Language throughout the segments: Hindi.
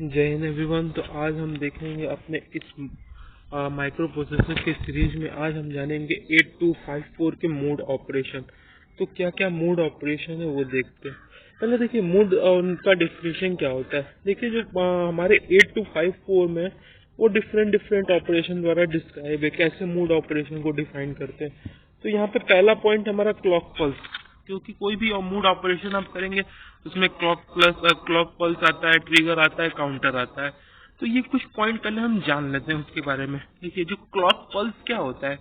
जय हिंद एवरीवन। तो आज हम देखेंगे अपने इस माइक्रो प्रोसेसर के सीरीज में आज हम जानेंगे 8254 के मोड ऑपरेशन। तो क्या क्या मोड ऑपरेशन है वो देखते हैं। पहले देखिए मोड और उनका डिफिनेशन क्या होता है। देखिए जो हमारे 8254 में वो डिफरेंट डिफरेंट ऑपरेशन द्वारा डिस्क्राइब है, कैसे मोड ऑपरेशन को डिफाइन करते हैं। तो यहाँ पे पहला पॉइंट हमारा क्लॉक पल्स, क्योंकि कोई भी मोड ऑपरेशन आप करेंगे उसमें क्लॉक पल्स आता है, ट्रिगर आता है, काउंटर आता है। तो ये कुछ पॉइंट पहले हम जान लेते हैं उसके बारे में। देखिए जो क्लॉक पल्स क्या होता है।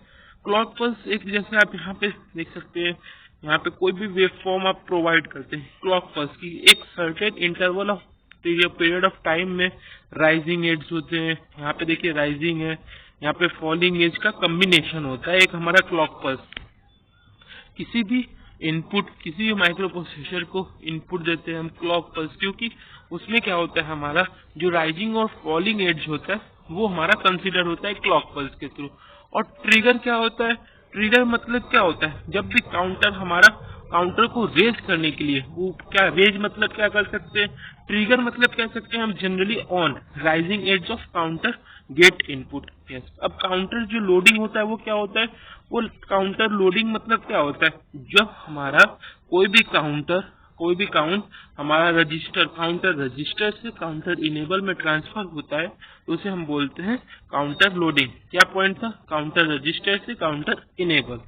क्लॉक पल्स एक, जैसे आप यहाँ पे देख सकते हैं, यहाँ पे कोई भी वेव फॉर्म आप प्रोवाइड करते हैं क्लॉक पल्स की, एक certain interval of period of time में राइजिंग एज होते हैं। यहाँ पे देखिए राइजिंग है, यहाँ पे फॉलिंग एज का कम्बिनेशन होता है एक हमारा क्लॉक पल्स। किसी भी इनपुट, किसी भी माइक्रो प्रोसेसर को इनपुट देते हैं हम क्लॉक पल्स, क्योंकि उसमें क्या होता है, हमारा जो राइजिंग और फॉलिंग एज होता है वो हमारा कंसीडर होता है क्लॉक पल्स के थ्रू। और ट्रिगर क्या होता है, ट्रिगर मतलब क्या होता है, जब भी काउंटर हमारा काउंटर को रेज करने के लिए, वो क्या रेज मतलब क्या कर सकते हैं, ट्रिगर मतलब कह सकते हैं हम generally on rising edge of counter gate input. Yes, अब काउंटर जो लोडिंग होता है वो क्या होता है, वो काउंटर लोडिंग मतलब क्या होता है, जब हमारा कोई भी काउंट हमारा रजिस्टर काउंटर रजिस्टर से काउंटर इनेबल में ट्रांसफर होता है तो उसे हम बोलते हैं काउंटर लोडिंग। क्या पॉइंट था, काउंटर रजिस्टर से काउंटर इनेबल।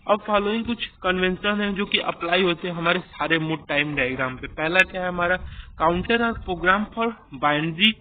अब फॉलोइंग कुछ कन्वेंशन है जो कि अप्लाई होते हैं हमारे सारे मोड टाइम डायग्राम पे। पहला क्या है हमारा, counter are program for binary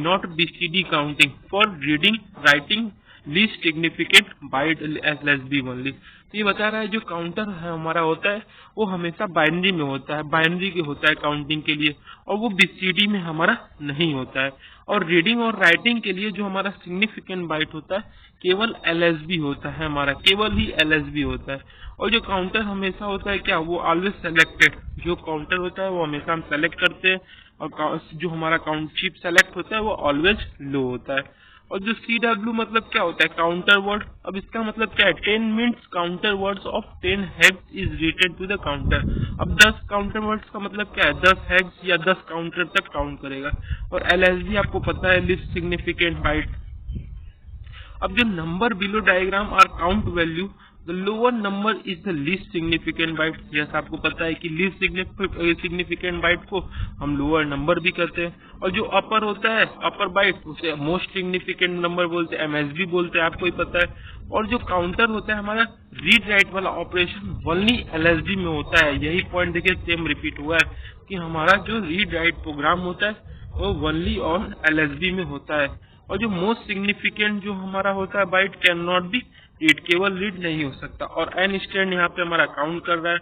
not BCD counting for reading writing least significant byte LSB only. तो ये बता रहा है जो काउंटर है हमारा होता है वो हमेशा बाइनरी में होता है, बाइनरी के होता है काउंटिंग के लिए, और वो बीसीडी में हमारा नहीं होता है। और रीडिंग और राइटिंग के लिए जो हमारा सिग्निफिकेंट बाइट होता है केवल एलएसबी होता है, हमारा केवल ही एलएसबी होता है। और जो काउंटर हमेशा होता है क्या, वो ऑलवेज सेलेक्टेड, जो काउंटर होता है वो हमेशा हम सेलेक्ट करते हैं, और जो हमारा काउंट चिप सेलेक्ट होता है वो ऑलवेज लो होता है। और जो CW मतलब क्या होता है, काउंटर वर्ड। अब इसका मतलब क्या है, 10 minutes counter words of 10 hex is written to the counter. अब 10 काउंटर वर्ड्स का मतलब क्या है, 10 हेक्स या 10 काउंटर तक काउंट करेगा। और LSB आपको पता है, लिस्ट सिग्निफिकेंट बाइट। अब जो number below diagram are count value, the lower number is the least significant byte. जैसा आपको पता है कि लीस्ट सिग्निफिकेंट बाइट को हम लोअर नंबर भी करते हैं, और जो अपर होता है अपर बाइट उसे मोस्ट सिग्निफिकेंट नंबर बोलते हैं, MSB बोलते हैं, आपको ही पता है। और जो काउंटर होता है हमारा रीड राइट वाला ऑपरेशन ओनली LSB में होता है। यही पॉइंट देखिए सेम रिपीट हुआ है कि हमारा जो रीड राइट प्रोग्राम होता है वो ओनली ऑन LSB में होता है। और जो मोस्ट सिग्निफिकेंट जो हमारा होता है byte can not be read, केवल रीड नहीं हो सकता। और एन स्टैंड यहाँ पे हमारा काउंट कर रहा है।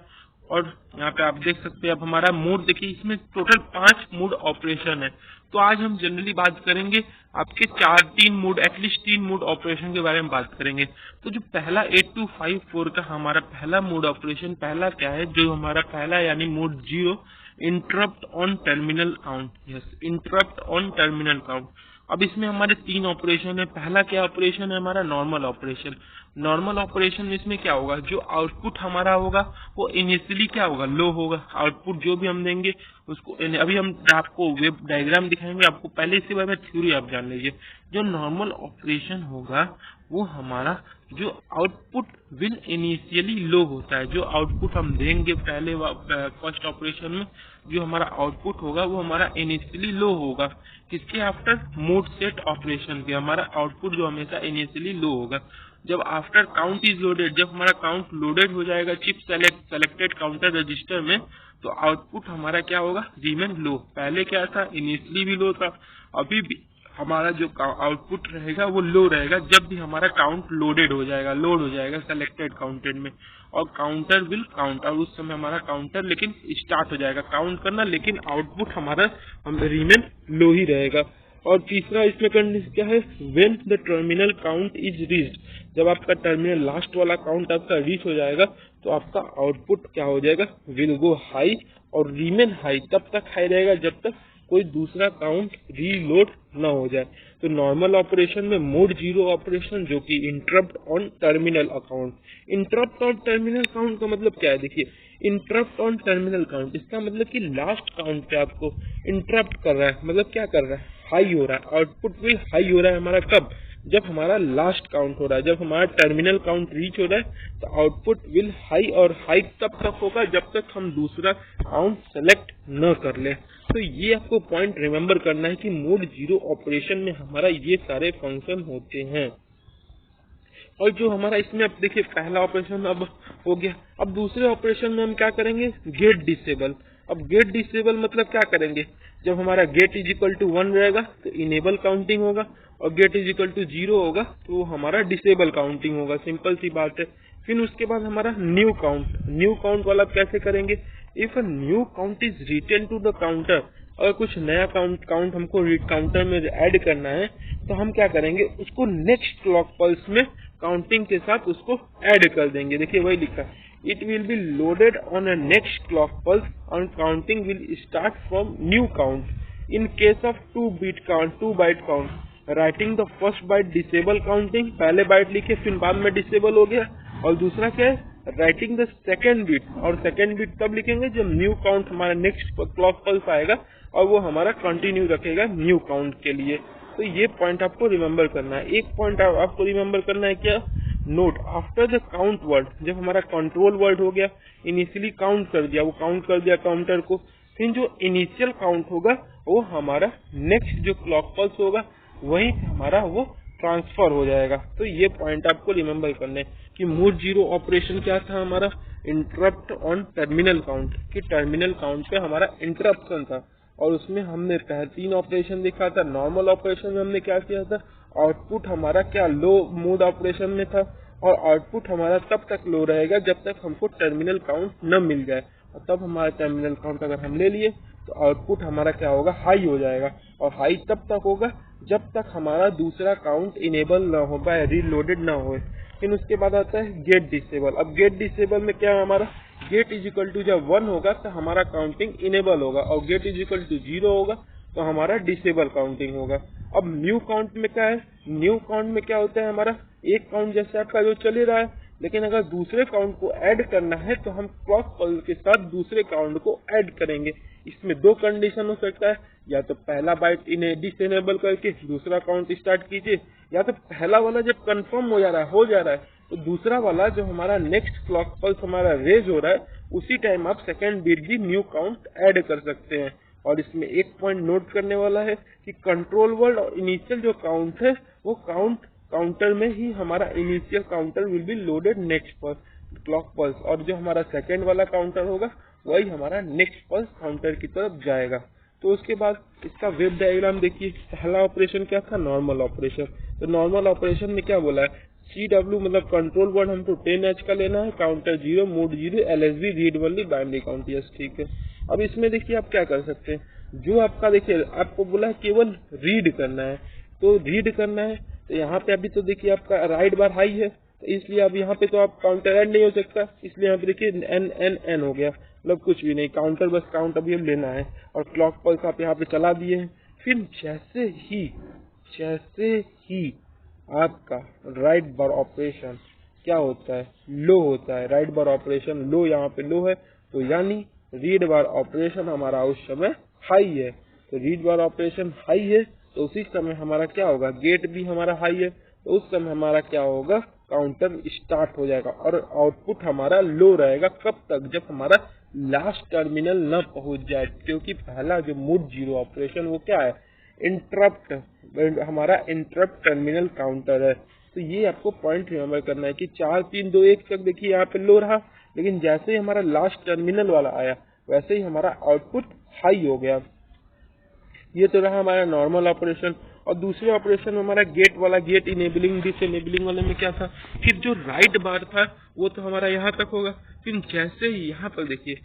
और यहाँ पे आप देख सकते हैं, अब हमारा मोड देखिए, इसमें टोटल 5 मोड ऑपरेशन है। तो आज हम जनरली बात करेंगे आपके 3 मोड, एटलीस्ट 3 मोड ऑपरेशन के बारे में बात करेंगे। तो जो पहला 8254 का हमारा पहला मोड ऑपरेशन, पहला क्या है, जो हमारा पहला यानी mode 0, interrupt on terminal count. Yes, interrupt on terminal count. अब इसमें हमारे 3 ऑपरेशन है। पहला क्या ऑपरेशन है हमारा, नॉर्मल ऑपरेशन। नॉर्मल ऑपरेशन में इसमें क्या होगा, जो आउटपुट हमारा होगा वो इनिशियली क्या होगा, लो होगा। आउटपुट जो भी हम देंगे उसको, अभी हम आपको वेब डायग्राम दिखाएंगे, आपको पहले इसके बारे में थ्योरी आप जान लीजिए। जो नॉर्मल ऑपरेशन होगा वो हमारा जो आउटपुट विल इनिशियली लो होता है। जो आउटपुट हम देंगे पहले फर्स्ट ऑपरेशन में, जो हमारा आउटपुट होगा वो हमारा इनिशियली लो होगा। किसके, आफ्टर मोड सेट ऑपरेशन के हमारा आउटपुट जो हमेशा इनिशियली लो होगा। जब आफ्टर काउंट इज लोडेड, जब हमारा काउंट लोडेड हो जाएगा चिप सेलेक्टेड काउंटर रजिस्टर में, तो आउटपुट हमारा क्या होगा, रीमेन लो। पहले क्या था, इनिशियली भी लो था, अभी भी हमारा जो आउटपुट रहेगा वो लो रहेगा जब भी हमारा काउंट लोडेड हो जाएगा, लोड हो जाएगा सेलेक्टेड काउंटेड में। और काउंटर विल काउंट, और उस समय हमारा काउंटर लेकिन स्टार्ट हो जाएगा काउंट करना, लेकिन आउटपुट हमारा रीमेन लो ही रहेगा। और तीसरा इसमें कंडीशन क्या है, when the terminal count is reached, जब आपका टर्मिनल लास्ट वाला काउंट आपका रीच हो जाएगा तो आपका आउटपुट क्या हो जाएगा, विल गो हाई और रीमेन हाई। तब तक हाई रहेगा जब तक कोई दूसरा काउंट रीलोड न हो जाए। तो नॉर्मल ऑपरेशन में मोड 0 ऑपरेशन जो कि interrupt on terminal account. Interrupt on terminal count का मतलब क्या है? देखिए, इंटरप्ट ऑन टर्मिनल काउंट इसका मतलब कि लास्ट काउंट पे आपको इंटरप्ट कर रहा है। मतलब क्या कर रहा है? हाई हो रहा है। आउटपुट भी हाई हो रहा है हमारा कब? जब हमारा लास्ट काउंट हो रहा है, जब हमारा टर्मिनल काउंट रीच हो रहा है तो आउटपुट विल हाई, और हाई तब तक होगा जब तक हम दूसरा काउंट सेलेक्ट न कर ले। तो ये आपको पॉइंट रिमेम्बर करना है कि मोड 0 ऑपरेशन में हमारा ये सारे फंक्शन होते हैं। और जो हमारा इसमें अब देखिए पहला ऑपरेशन अब हो गया। अब दूसरे ऑपरेशन में हम क्या करेंगे? Gate disable. अब गेट डिसेबल मतलब क्या करेंगे? जब हमारा गेट इज इक्वल टू 1 रहेगा तो इनेबल काउंटिंग होगा, और गेट इज इक्वल टू 0 होगा तो हमारा डिसेबल काउंटिंग होगा। सिंपल सी बात है। फिर उसके बाद हमारा न्यू काउंट वाला कैसे करेंगे? If a new count is written to the counter, अगर कुछ नया काउंट हमको काउंटर में ऐड करना है तो हम क्या करेंगे? उसको नेक्स्ट क्लॉक पल्स में काउंटिंग के साथ उसको ऐड कर देंगे। देखिए वही लिखा है, it will be loaded on a next clock pulse और counting will start from new count. In case of 2 byte count, writing the first byte disable counting, पहले बाइट लिखे फिर बाद में डिसेबल हो गया। और दूसरा क्या है? राइटिंग द सेकेंड बिट, और सेकेंड बिट तब लिखेंगे जब न्यू काउंट हमारा नेक्स्ट क्लॉक पल्स आएगा और वो हमारा कंटिन्यू रखेगा न्यू काउंट के लिए। तो ये पॉइंट आपको रिमेम्बर करना है। एक पॉइंट आपको रिमेम्बर करना है क्या? Note after the count word, जब हमारा कंट्रोल वर्ड हो गया, इनिशियली काउंट कर दिया, वो काउंट कर दिया काउंटर को, फिर जो इनिशियल काउंट होगा वो हमारा नेक्स्ट जो क्लॉक पल्स होगा वहीं से हमारा वो ट्रांसफर हो जाएगा। तो ये पॉइंट आपको रिमेम्बर करने कि मोड 0 ऑपरेशन क्या था हमारा? इंटरप्ट ऑन टर्मिनल काउंट, कि टर्मिनल काउंट पे हमारा इंटरप्शन था। और उसमें हमने 3 ऑपरेशन देखा था। नॉर्मल ऑपरेशन में हमने क्या किया था? आउटपुट हमारा क्या लो मोड ऑपरेशन में था, और आउटपुट हमारा तब तक लो रहेगा जब तक हमको टर्मिनल काउंट न मिल जाए, और तब हमारा टर्मिनल काउंट अगर हम ले लिए तो आउटपुट हमारा क्या होगा? हाई हो जाएगा। और हाई तब तक होगा जब तक हमारा दूसरा काउंट इनेबल न हो पाए, रीलोडेड न हो। फिर उसके बाद आता है गेट डिसेबल। अब गेट डिसेबल में क्या है हमारा? गेट इज इक्वल टू जब 1 होगा तो हमारा काउंटिंग इनेबल होगा, और गेट इज इक्वल टू 0 होगा तो हमारा डिसेबल काउंटिंग होगा। अब न्यू काउंट में क्या है? न्यू काउंट में क्या होता है हमारा? एक काउंट जैसे आपका जो चल ही रहा है, लेकिन अगर दूसरे काउंट को ऐड करना है तो हम क्लॉक पल्स के साथ दूसरे काउंट को ऐड करेंगे। इसमें 2 कंडीशन हो सकता है, या तो पहला बाइट इन्हें डिसेबल करके दूसरा काउंट स्टार्ट कीजिए, या तो पहला वाला जब कंफर्म हो जा रहा है तो दूसरा वाला जो हमारा नेक्स्ट क्लॉक पल्स हमारा रेज हो रहा है उसी टाइम आप सेकेंड बीट भी न्यू काउंट ऐड कर सकते हैं। और इसमें एक पॉइंट नोट करने वाला है कि कंट्रोल वर्ड और इनिशियल जो काउंट है वो काउंटर में ही हमारा initial counter will be loaded next pulse clock pulse, और जो हमारा सेकेंड वाला काउंटर होगा वही हमारा नेक्स्ट पल्स काउंटर की तरफ जाएगा। तो उसके बाद इसका वेव डायग्राम देखिए। पहला ऑपरेशन क्या था? Normal operation. तो नॉर्मल ऑपरेशन में क्या बोला है? CW मतलब कंट्रोल वर्ड हमको 10H का लेना है, counter 0, mode 0, LSB, read only, binary count. Yes, ठीक है। अब इसमें देखिए आप क्या कर सकते हैं, जो आपका देखिए आपको बोला है केवल रीड करना है, तो रीड करना है तो यहाँ पे अभी तो देखिए आपका राइट बार हाई है, तो इसलिए अब यहाँ पे तो आप काउंटर ऐड नहीं हो सकता, इसलिए यहाँ पे देखिए n हो गया, मतलब कुछ भी नहीं, काउंटर बस काउंट अभी हम लेना है, और क्लॉक पल्स आप यहाँ पे चला दिए हैं। फिर जैसे ही आपका राइट बार ऑपरेशन क्या होता है? लो होता है। राइट बार ऑपरेशन लो, यहाँ पे लो है, तो यानी रीड बार ऑपरेशन हमारा उस समय हाई है। तो रीड बार ऑपरेशन हाई है तो उसी समय हमारा क्या होगा? गेट भी हमारा हाई है तो उस समय हमारा क्या होगा? काउंटर स्टार्ट हो जाएगा, और आउटपुट हमारा लो रहेगा। कब तक? जब हमारा लास्ट टर्मिनल न पहुंच जाए, क्योंकि पहला जो मोड 0 ऑपरेशन वो क्या है? इंटरप्ट, हमारा इंटरप्ट टर्मिनल काउंटर है। तो ये आपको पॉइंट रिमेम्बर करना है कि 4 3 2 1 तक देखिए यहाँ पे लो रहा, लेकिन जैसे ही हमारा लास्ट टर्मिनल वाला आया वैसे ही हमारा आउटपुट हाई हो गया। ये तो रहा हमारा नॉर्मल ऑपरेशन। और दूसरे ऑपरेशन में हमारा गेट वाला, गेट इनेबलिंग डिसएनेबलिंग वाले में क्या था? फिर जो राइट बार था वो तो हमारा यहाँ तक होगा। फिर जैसे ही यहाँ पर देखिए,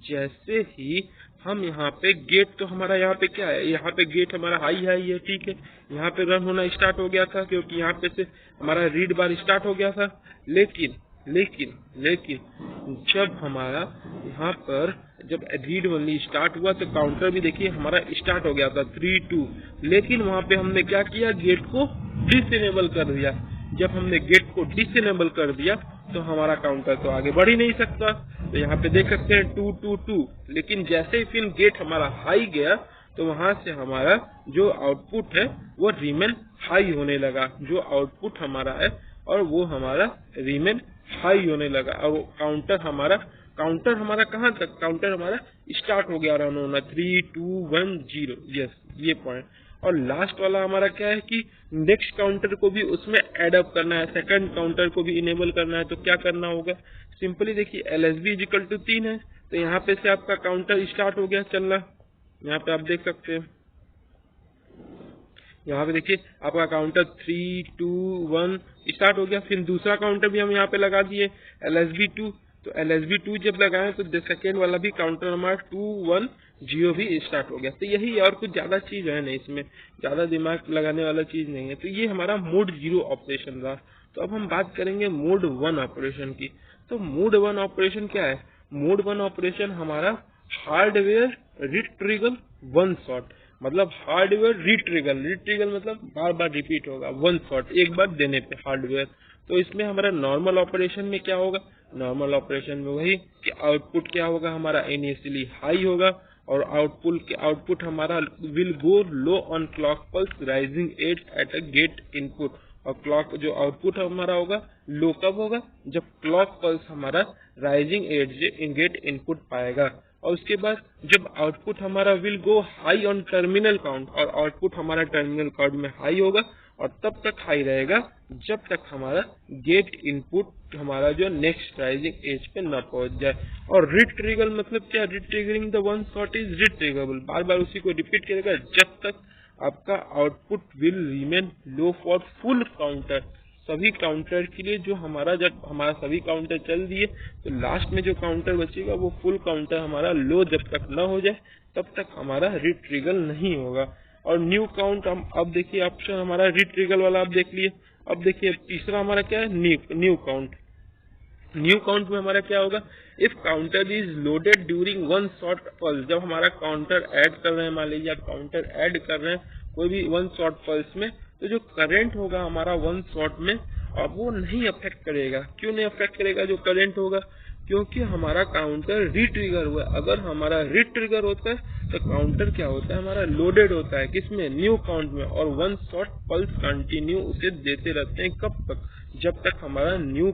जैसे ही हम यहाँ पे गेट, तो हमारा यहाँ पे क्या है? यहाँ पे गेट हमारा हाई है, ठीक है, यहाँ पे रन होना स्टार्ट हो गया था क्योंकि यहाँ पे से हमारा रीड बार स्टार्ट हो गया था। लेकिन लेकिन लेकिन जब हमारा यहाँ पर जब रीड ओनली स्टार्ट हुआ तो काउंटर भी देखिए हमारा स्टार्ट हो गया था 3-2, लेकिन वहाँ पे हमने क्या किया, गेट को डिसेनेबल कर दिया। जब हमने गेट को डिसेनेबल कर दिया तो हमारा काउंटर तो आगे बढ़ ही नहीं सकता। तो यहाँ पे देख सकते हैं 2-2-2, लेकिन जैसे ही फिर गेट हमारा हाई गया तो वहां से हमारा जो आउटपुट है वो रिमेन हाई होने लगा, जो आउटपुट हमारा है और वो हमारा रिमेन हाई होने लगा। और काउंटर हमारा कहाँ तक, काउंटर हमारा स्टार्ट हो गया रन होना 3-2-1-0, यस ये पॉइंट। और लास्ट वाला हमारा क्या है कि नेक्स्ट काउंटर को भी उसमें एड अप करना है, सेकंड काउंटर को भी इनेबल करना है। तो क्या करना होगा, सिंपली देखिए LSB = 3 है, तो यहाँ पे से आपका काउंटर स्टार्ट हो गया चलना। यहाँ पे आप देख सकते हैं, यहाँ पे देखिए आपका काउंटर 3-2-1 स्टार्ट हो गया। फिर दूसरा काउंटर भी हम यहाँ पे लगा दिए LSB 2, तो LSB 2 जब लगाए तो सेकेंड वाला भी काउंटर हमारा 2-1-0 भी स्टार्ट हो गया। तो यही, और कुछ ज्यादा चीज है नहीं, इसमें ज्यादा दिमाग लगाने वाला चीज नहीं है। तो ये हमारा मोड 0 ऑपरेशन था। तो अब हम बात करेंगे मोड 1 ऑपरेशन की। तो मोड 1 ऑपरेशन क्या है, मोड 1 ऑपरेशन हमारा हार्डवेयर रिट्रीगल वन शॉट, मतलब हार्डवेयर रिट्रीगल मतलब बार बार रिपीट होगा, वन शॉट एक बार देने पे हार्डवेयर। तो इसमें हमारा नॉर्मल ऑपरेशन में क्या होगा, नॉर्मल ऑपरेशन में वही कि आउटपुट क्या होगा हमारा इनिशियली हाई होगा, और आउटपुट हमारा will go low on clock pulse rising edge at a gate input. और क्लॉक जो आउटपुट हमारा होगा लो कब होगा, जब क्लॉक पल्स हमारा राइजिंग एज गेट इनपुट पाएगा। और उसके बाद जब आउटपुट हमारा will go high on terminal count, और आउटपुट हमारा टर्मिनल काउंट में हाई होगा और तब तक हाई रहेगा जब तक हमारा गेट इनपुट हमारा जो नेक्स्ट राइजिंग एज पे न पहुंच जाए। और रिट्रिगल मतलब क्या, रिट्रिगरिंग द वन शॉट इज रिट्रिगेबल, बार बार उसी को रिपीट करेगा जब तक आपका output will remain low for full counter. सभी काउंटर के लिए जो हमारा, जब हमारा सभी काउंटर चल दिए तो लास्ट में जो काउंटर बचेगा वो फुल काउंटर हमारा लो जब तक न हो जाए तब तक हमारा रिट्रिगल नहीं होगा। और न्यू काउंट, हम अब देखिए ऑप्शन हमारा रिट्रिगल वाला आप देख लिए। अब देखिए तीसरा हमारा क्या है, न्यू काउंट। न्यू काउंट में हमारा क्या होगा, if counter is loaded during one shot pulse, जब हमारा काउंटर ऐड कर रहे हैं, मान लीजिए आप काउंटर ऐड कर रहे हैं कोई भी वन शॉट पल्स में, तो जो करंट होगा हमारा वन शॉट में अब वो नहीं अफेक्ट करेगा। क्यों नहीं अफेक्ट करेगा जो करंट होगा, क्योंकि हमारा काउंटर रिट्रिगर हुआ। अगर हमारा रिट्रिगर होता है तो काउंटर क्या होता है हमारा लोडेड होता है, किसमें, न्यू काउंट में, और वन शॉट पल्स कंटिन्यू उसे देते रहते हैं कब तक, जब तक हमारा न्यू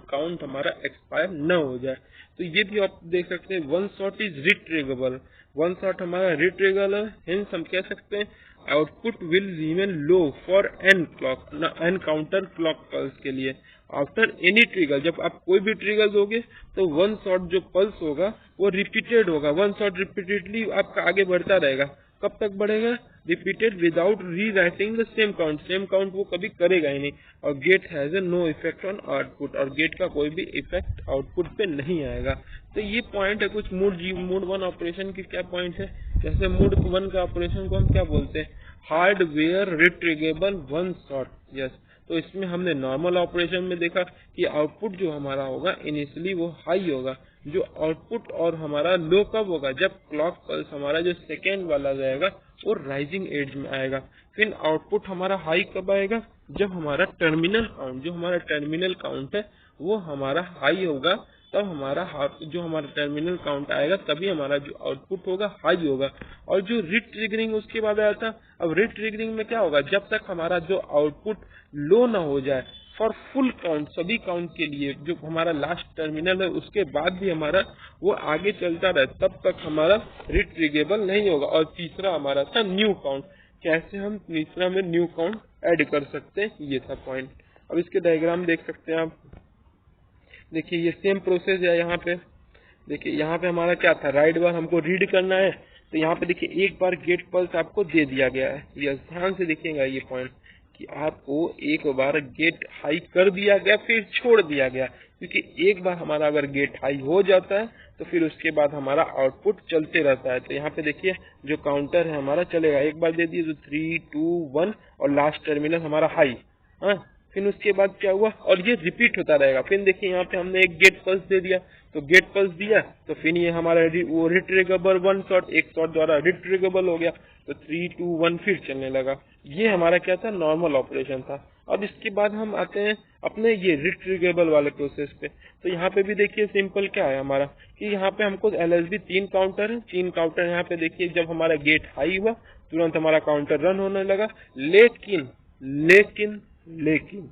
काउंट हमारा एक्सपायर न हो जाए। तो ये भी आप देख सकते हैं, one shot is retriggerable, one shot हमारा रिट्रिगेबल है, हिंस हम कह सकते हैं output will remain low for N counter clock pulse के लिए आफ्टर एनी ट्रिगर। जब आप कोई भी ट्रिगर दोगे तो वन शॉट जो पल्स होगा वो रिपीटेड होगा, वन शॉट रिपीटेडली आपका आगे बढ़ता रहेगा। कब तक बढ़ेगा, repeated without rewriting the same count वो कभी करेगा ही नहीं। और gate has no effect on output, और गेट का कोई भी इफेक्ट आउटपुट पे नहीं आएगा। तो ये पॉइंट है कुछ मोड 1 ऑपरेशन के क्या पॉइंट है। जैसे मोड 1 का ऑपरेशन को हम क्या बोलते हैं, हार्डवेयर रिट्रिगेबल वन शॉट, यस। तो इसमें हमने नॉर्मल ऑपरेशन में देखा कि आउटपुट जो हमारा होगा इनिशियली वो हाई होगा, जो आउटपुट और हमारा लो कब होगा, जब क्लॉक पल्स हमारा जो सेकेंड वाला रहेगा वो राइजिंग एज में आएगा। फिर आउटपुट हमारा हाई कब आएगा, जब हमारा टर्मिनल काउंट, जो हमारा टर्मिनल काउंट है वो हमारा हाई होगा, तब हमारा जो हमारा टर्मिनल काउंट आएगा तभी हमारा जो आउटपुट होगा हाई होगा। और जो रिट्रिगरिंग उसके बाद आया था, अब रिट्रिगरिंग में क्या होगा, जब तक हमारा जो आउटपुट लो ना हो जाए फॉर फुल काउंट, सभी काउंट के लिए जो हमारा लास्ट टर्मिनल है उसके बाद भी हमारा वो आगे चलता रहे तब तक हमारा रिट्रिगेबल नहीं होगा। और तीसरा हमारा था न्यू काउंट, कैसे हम तीसरा में न्यू काउंट ऐड कर सकते हैं, ये था पॉइंट। अब इसके डायग्राम देख सकते हैं आप, देखिए ये सेम प्रोसेस है। यहाँ पे देखिए, यहाँ पे हमारा क्या था, राइट बार हमको रीड करना है, तो यहाँ पे देखिए एक बार गेट पल्स आपको दे दिया गया है। ये ध्यान से देखिएगा ये पॉइंट कि आपको एक बार गेट हाई कर दिया गया फिर छोड़ दिया गया, क्योंकि एक बार हमारा अगर गेट हाई हो जाता है तो फिर उसके बाद हमारा आउटपुट चलते रहता है। तो यहाँ पे देखिए जो काउंटर है हमारा चलेगा, एक बार दे दिए तो 3, 2, 1 और लास्ट टर्मिनल हमारा हाई, हाँ फिर उसके बाद क्या हुआ, और ये रिपीट होता रहेगा। फिर देखिए यहाँ पे हमने एक गेट पल्स दे दिया, तो गेट पल्स दिया तो फिर ये हमारा वो रिट्रिगेबल 1 शॉट, एक शॉट द्वारा रिट्रिगेबल हो गया, तो 3 2 1 फिर चलने लगा। ये हमारा क्या था, नॉर्मल ऑपरेशन था। अब इसके बाद हम आते हैं अपने ये रिट्रिगेबल वाले प्रोसेस पे। तो यहाँ पे भी देखिए सिंपल क्या है हमारा, कि यहाँ पे हमको LSB 3 काउंटर है, 3 काउंटर यहाँ पे देखिए। जब हमारा गेट हाई हुआ तुरंत हमारा काउंटर रन होने लगा, लेकिन लेकिन लेकिन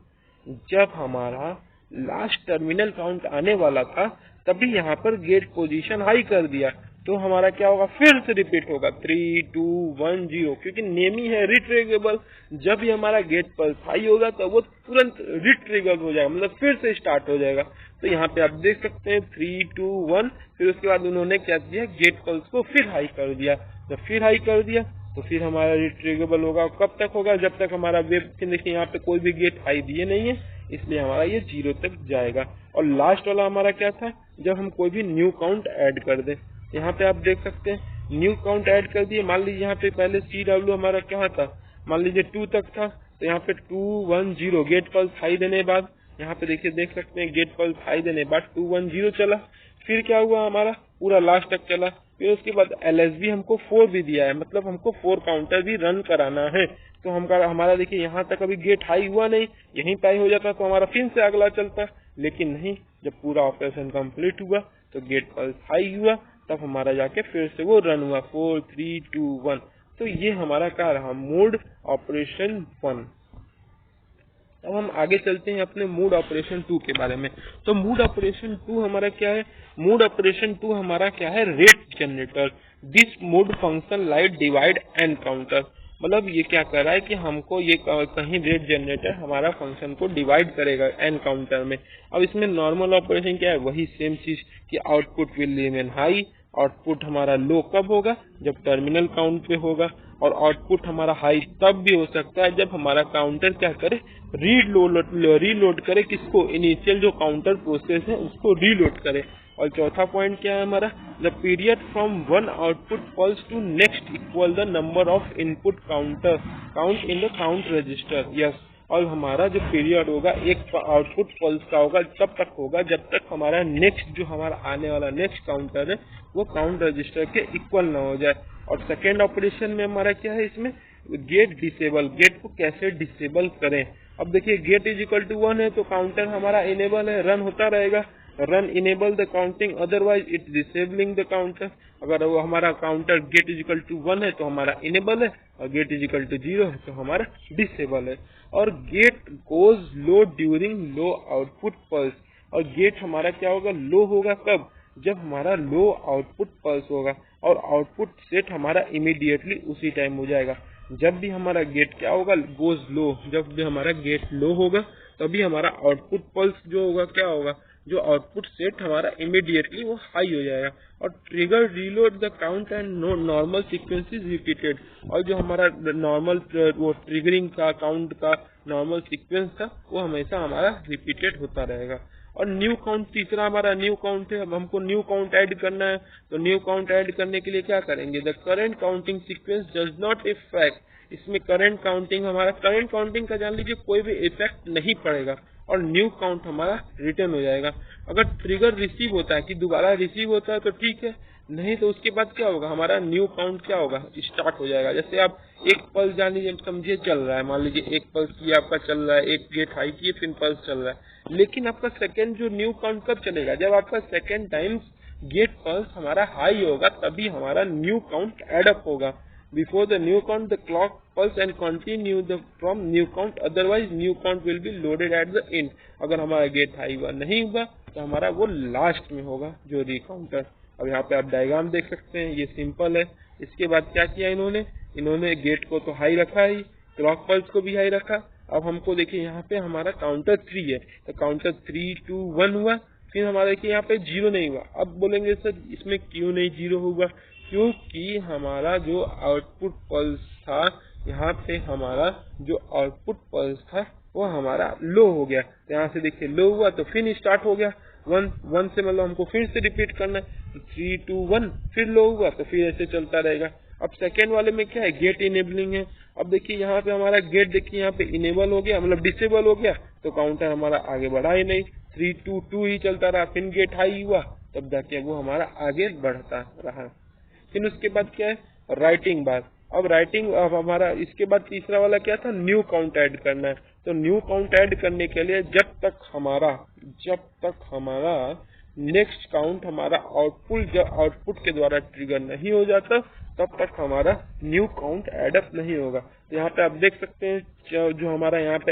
जब हमारा लास्ट टर्मिनल काउंट आने वाला था तभी यहाँ पर गेट पोजीशन हाई कर दिया, तो हमारा क्या होगा, फिर से रिपीट होगा 3 2 1 0, क्योंकि नेम ही है रिट्रिगेबल। जब भी हमारा गेट पल्स हाई होगा तो वो तुरंत रिट्रिगेबल हो जाएगा, मतलब फिर से स्टार्ट हो जाएगा। तो यहाँ पे आप देख सकते हैं 3 2 1, फिर उसके बाद उन्होंने क्या किया, गेट पल्स को फिर हाई कर दिया। जब फिर हाई कर दिया तो फिर हमारा रिट्रिगेबल होगा। कब तक होगा, जब तक हमारा वेब, देखिए यहाँ पे कोई भी गेट हाई दिए नहीं है, इसलिए हमारा ये 0 तक जाएगा। और लास्ट वाला हमारा क्या था, जब हम कोई भी न्यू काउंट ऐड कर दे। यहाँ पे आप देख सकते हैं न्यू काउंट ऐड कर दिए। मान लीजिए यहाँ पे पहले CW हमारा क्या था, मान लीजिए 2 तक था, तो यहाँ पे 2 1 0 गेट पल्स हाई देने बाद, यहाँ पे देखिए देख सकते हैं गेट पल्स हाई देने बाद 2 1 0 चला। फिर क्या हुआ, हमारा पूरा लास्ट तक चला। फिर उसके बाद LSB हमको 4 भी दिया है, मतलब हमको 4 काउंटर भी रन कराना है। तो हमारा देखिए यहाँ तक अभी गेट हाई हुआ नहीं, यहीं पे हो जाता तो हमारा फिर से अगला चलता, लेकिन नहीं, जब पूरा ऑपरेशन कंप्लीट हुआ तो गेट पल्स हाई हुआ, तब हमारा जाके फिर से वो रन हुआ 4 3 2 1। तो ये हमारा क्या रहा, मोड ऑपरेशन 1। अब हम आगे चलते हैं अपने मूड ऑपरेशन 2 के बारे में। तो मूड ऑपरेशन 2 हमारा क्या है, मूड ऑपरेशन 2 हमारा क्या है, rate generator. This mood function like divide and counter, मतलब ये क्या कर रहा है कि हमको ये कहीं रेट जनरेटर हमारा फंक्शन को डिवाइड करेगा एन काउंटर में। अब इसमें नॉर्मल ऑपरेशन क्या है, वही सेम चीज कि output will remain high. Output हमारा लो कब होगा, जब टर्मिनल काउंट पे होगा, और आउटपुट हमारा हाई तब भी हो सकता है जब हमारा काउंटर क्या करे, रीलोड करे, किसको, इनिशियल जो काउंटर प्रोसेस है उसको रीलोड करे। और चौथा पॉइंट क्या है हमारा, the period from one output pulse to next equal the number of input count in the count register. Yes, और हमारा जो पीरियड होगा एक आउटपुट पल्स का होगा, तब तक होगा जब तक हमारा नेक्स्ट जो हमारा आने वाला नेक्स्ट काउंटर है वो काउंट रजिस्टर के इक्वल ना हो जाए। और सेकेंड ऑपरेशन में हमारा क्या है, इसमें गेट डिसेबल, गेट को कैसे डिसेबल करें। अब देखिए गेट इज इक्वल टू 1 है तो काउंटर हमारा इनेबल है, रन होता रहेगा, run enable the counting, otherwise it disabling the counter. अगर वो हमारा counter gate is equal to 1 है तो हमारा इनेबल है, और गेट इज इक्वल टू 0 है तो हमारा डिसेबल है। और गेट गोज लो ड्यूरिंग लो आउटपुट पल्स, और गेट हमारा क्या होगा, लो होगा कब, जब हमारा लो आउटपुट पल्स होगा, और आउटपुट सेट हमारा इमीडिएटली उसी टाइम हो जाएगा। जब भी हमारा गेट क्या होगा, गोज लो, जब भी हमारा गेट लो होगा तभी हमारा आउटपुट पल्स जो होगा क्या होगा, जो आउटपुट सेट हमारा इमीडिएटली वो हाई हो जाएगा। और trigger reload the count and normal sequence is repeated, और जो हमारा नॉर्मल वो ट्रिगरिंग का काउंट का नॉर्मल सीक्वेंस था वो हमेशा हमारा रिपीटेड होता रहेगा। और न्यू काउंट, तीसरा हमारा न्यू काउंट है। अब हमको न्यू काउंट ऐड करना है, तो न्यू काउंट ऐड करने के लिए क्या करेंगे, the current counting sequence does not effect, इसमें करंट काउंटिंग हमारा, करंट काउंटिंग का जान लीजिए कोई भी इफेक्ट नहीं पड़ेगा, और न्यू काउंट हमारा रिटर्न हो जाएगा। अगर ट्रिगर रिसीव होता है कि दोबारा रिसीव होता है तो ठीक है, नहीं तो उसके बाद क्या होगा, हमारा न्यू काउंट क्या होगा, स्टार्ट हो जाएगा। जैसे आप एक पल्स जान लीजिए, समझिए चल रहा है, मान लीजिए एक पल्स किया आपका चल रहा है, एक गेट हाई किए फिर पल्स चल रहा है, लेकिन आपका सेकंड जो न्यू काउंट कब चलेगा, जब आपका सेकंड टाइम्स गेट पल्स हमारा हाई होगा तभी हमारा न्यू काउंट एडअप होगा। Before the new count, the clock pulse and continue from new count. Otherwise, new count will be loaded at the end. अगर हमारा गेट हाई हुआ नहीं हुआ तो हमारा वो लास्ट में होगा जो रिकाउंटर। अब यहाँ पे आप डायग्राम देख सकते हैं, ये सिंपल है। इसके बाद क्या किया इन्होंने गेट को तो हाई रखा ही, क्लॉक पल्स को भी हाई रखा। अब हमको देखिए यहाँ पे हमारा काउंटर 3 है, तो काउंटर 3 2 1 हुआ, फिर हमारा देखिए यहाँ पे 0 नहीं हुआ। अब बोलेंगे सर इसमें क्यों नहीं 0 हुआ, क्योंकि हमारा जो आउटपुट पल्स था, यहाँ पे हमारा जो आउटपुट पल्स था वो हमारा लो हो गया। तो यहाँ से देखिए लो हुआ तो फिर स्टार्ट हो गया 1 से, मतलब हमको फिर से रिपीट करना है, 3 2 1 फिर लो हुआ तो फिर ऐसे चलता रहेगा। अब सेकेंड वाले में क्या है, गेट इनेबलिंग है। अब देखिए यहाँ पे हमारा गेट देखिए यहाँ पे इनेबल हो गया, मतलब डिसेबल हो गया, तो काउंटर हमारा आगे बढ़ा ही नहीं, 3-2-2 ही चलता रहा। फिर गेट हाई हुआ तब जाके वो हमारा आगे बढ़ता रहा। फिर उसके बाद क्या है, राइटिंग बार। अब राइटिंग, अब हमारा इसके बाद तीसरा वाला क्या था, न्यू काउंट ऐड करना है। तो न्यू काउंट ऐड करने के लिए जब तक हमारा नेक्स्ट काउंट हमारा आउटपुट के द्वारा ट्रिगर नहीं हो जाता, तब तक हमारा न्यू काउंट एडअप नहीं होगा। तो यहाँ पे आप देख सकते हैं जो हमारा यहाँ पे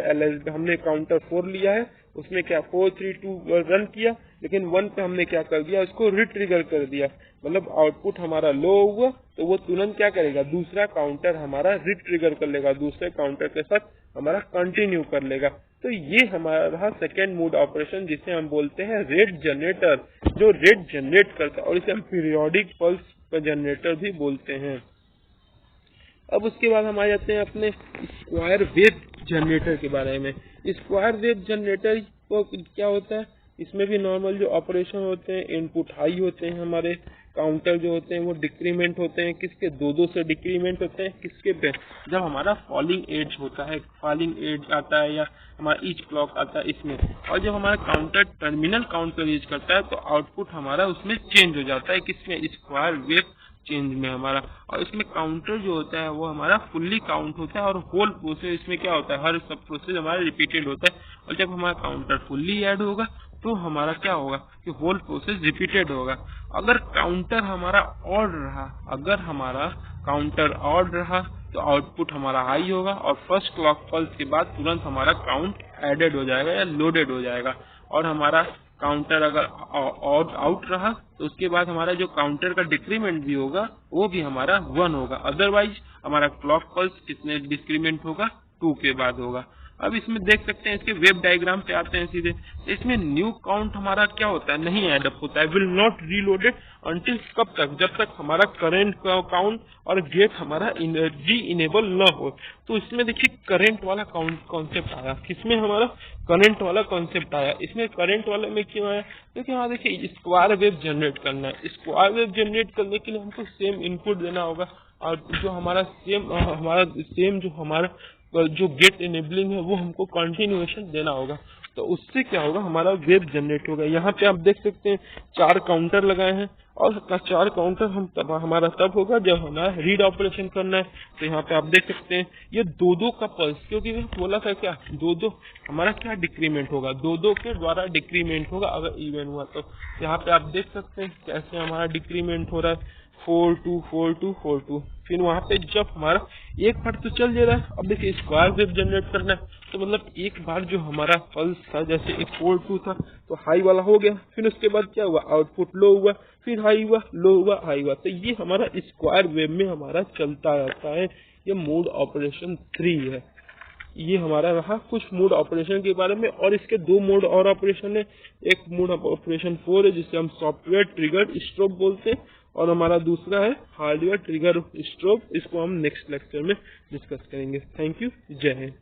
हमने काउंटर 4 लिया है, उसमें क्या 4-3-2 रन किया, लेकिन 1 पे हमने क्या कर दिया, उसको रिट्रिगर कर दिया। मतलब आउटपुट हमारा लो हुआ तो वो तुरंत क्या करेगा, दूसरा काउंटर हमारा रिट्रिगर कर लेगा, दूसरे काउंटर के साथ हमारा कंटिन्यू कर लेगा। तो ये हमारा सेकेंड मोड ऑपरेशन, जिसे हम बोलते हैं रेट जनरेटर, जो रेट जनरेट करता है, और इसे हम पीरियोडिक पल्स जनरेटर भी बोलते हैं। अब उसके बाद हम आ जाते हैं अपने स्क्वायर वेव जनरेटर के बारे में। स्क्वायर वेव जनरेटर को क्या होता है, इसमें भी नॉर्मल जो ऑपरेशन होते हैं, इनपुट हाई होते हैं, हमारे काउंटर जो होते हैं वो डिक्रीमेंट होते हैं, किसके 2-2 से डिक्रीमेंट होते हैं, किसके पे, जब हमारा फॉलिंग एज होता है, फॉलिंग एज आता है या हमारा ईच क्लॉक आता है इसमें, और जब हमारा काउंटर टर्मिनल काउंट पर रीच करता है तो आउटपुट हमारा उसमें चेंज हो जाता है, किसमें, स्क्वायर वेव चेंज में हमारा। और इसमें काउंटर जो होता है वो हमारा फुल्ली काउंट होता है, और होल प्रोसेस इसमें क्या होता है, हर सब प्रोसेस हमारा रिपीटेड होता है। और जब हमारा काउंटर फुल्ली ऐड होगा तो हमारा क्या होगा कि होल प्रोसेस रिपीटेड होगा। अगर काउंटर हमारा ऑड रहा तो आउटपुट हमारा हाई होगा, और फर्स्ट क्लॉक पल्स के बाद तुरंत हमारा काउंट एडेड हो जाएगा या लोडेड हो जाएगा। और हमारा काउंटर अगर ऑड आउट रहा तो उसके बाद हमारा जो काउंटर का डिक्रीमेंट भी होगा वो भी हमारा 1 होगा। अदरवाइज हमारा क्लॉक पल्स कितने डिक्रीमेंट होगा, 2 के बाद होगा। अब इसमें देख सकते हैं, इसके वेब डायग्राम पे आते हैं सीधे। इसमें न्यू काउंट हमारा क्या होता है, नहीं एडअप होता है, विल नॉट रीलोडेड अंटिल, कब तक, जब तक हमारा करंट काउंट और गेट हमारा री इनेबल न हो। तो इसमें देखिए करंट वाला कॉन्सेप्ट आया, किसमें हमारा करंट वाला कॉन्सेप्ट आया। इसमें करंट वाले में क्यों आया, क्योंकि यहाँ देखिए स्क्वायर वेव जनरेट करना है। स्क्वायर वेव जनरेट करने के लिए हमको सेम इनपुट देना होगा, और जो हमारा सेम जो गेट इनेबलिंग है वो हमको कंटिन्यूएशन देना होगा। तो उससे क्या होगा, हमारा वेव जनरेट होगा। यहाँ पे आप देख सकते हैं 4 काउंटर लगाए हैं, और 4 काउंटर हमारा तब होगा जब हमारा रीड ऑपरेशन करना है। तो यहाँ पे आप देख सकते हैं ये 2-2 का पल्स, क्योंकि बोला था क्या 2-2 हमारा क्या डिक्रीमेंट होगा, 2-2 के द्वारा डिक्रीमेंट होगा अगर इवन हुआ तो। यहाँ पे आप देख सकते हैं कैसे हमारा डिक्रीमेंट हो रहा है, 4-2-4-2-4-2। फिर वहाँ पे जब हमारा एक बार तो चल जा रहा है, अब देखिए स्क्वायर वेव जनरेट करना है, तो मतलब एक बार जो हमारा पल्स था, जैसे एक 4-2 था तो हाई वाला हो गया, फिर उसके बाद क्या हुआ, आउटपुट लो हुआ, फिर हाई हुआ, लो हुआ, हाई हुआ। तो ये हमारा स्क्वायर वेव में हमारा चलता रहता है। ये मोड ऑपरेशन 3 है। ये हमारा रहा कुछ मोड ऑपरेशन के बारे में, और इसके 2 मोड और ऑपरेशन है। एक मोड ऑपरेशन 4 है जिसे हम सॉफ्टवेयर ट्रिगर्ड स्ट्रोब बोलते हैं, और हमारा दूसरा है हार्डवेयर ट्रिगर स्ट्रोब। इसको हम नेक्स्ट लेक्चर में डिस्कस करेंगे। थैंक यू, जय हिंद।